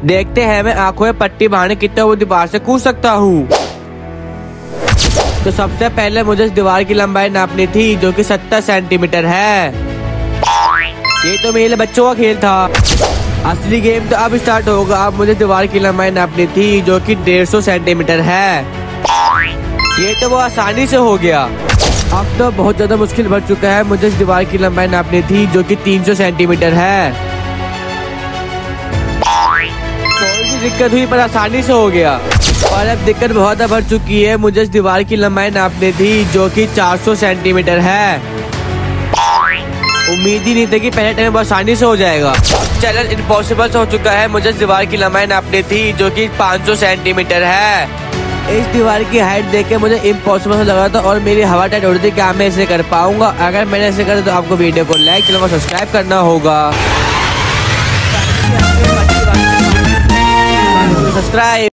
देखते हैं मैं आंखों में पट्टी बांधे कितना वो दीवार से कूद सकता हूँ। तो सबसे पहले मुझे इस दीवार की लंबाई नापनी थी जो कि 70 सेंटीमीटर है। ये तो मेरे बच्चों का खेल था। असली गेम तो अब स्टार्ट होगा। अब मुझे दीवार की लंबाई नापनी थी जो कि 150 सेंटीमीटर है। ये तो वो आसानी से हो गया। अब तो बहुत ज्यादा मुश्किल बढ़ चुका है। मुझे इस दीवार की लंबाई नापनी थी जो कि 300 सेंटीमीटर है। थोड़ी सी दिक्कत हुई पर आसानी से हो गया। और अब दिक्कत बहुत बढ़ चुकी है। मुझे इस दीवार की लंबाई नापनी थी जो कि 400 सेंटीमीटर है। उम्मीद ही नहीं थी कि पहले टाइम बहुत आसानी से हो जाएगा। चैलेंज इम्पॉसिबल हो चुका है। मुझे इस दीवार की लंबाई नापनी थी जो कि 500 सेंटीमीटर है। इस दीवार की हाइट देख के मुझे इम्पॉसिबल लगा था और मेरी हवा टाइट हो रही थी कि मैं ऐसे कर पाऊंगा। अगर मैंने ऐसे करा तो आपको वीडियो को लाइक चैनल को सब्सक्राइब करना होगा। सब्सक्राइब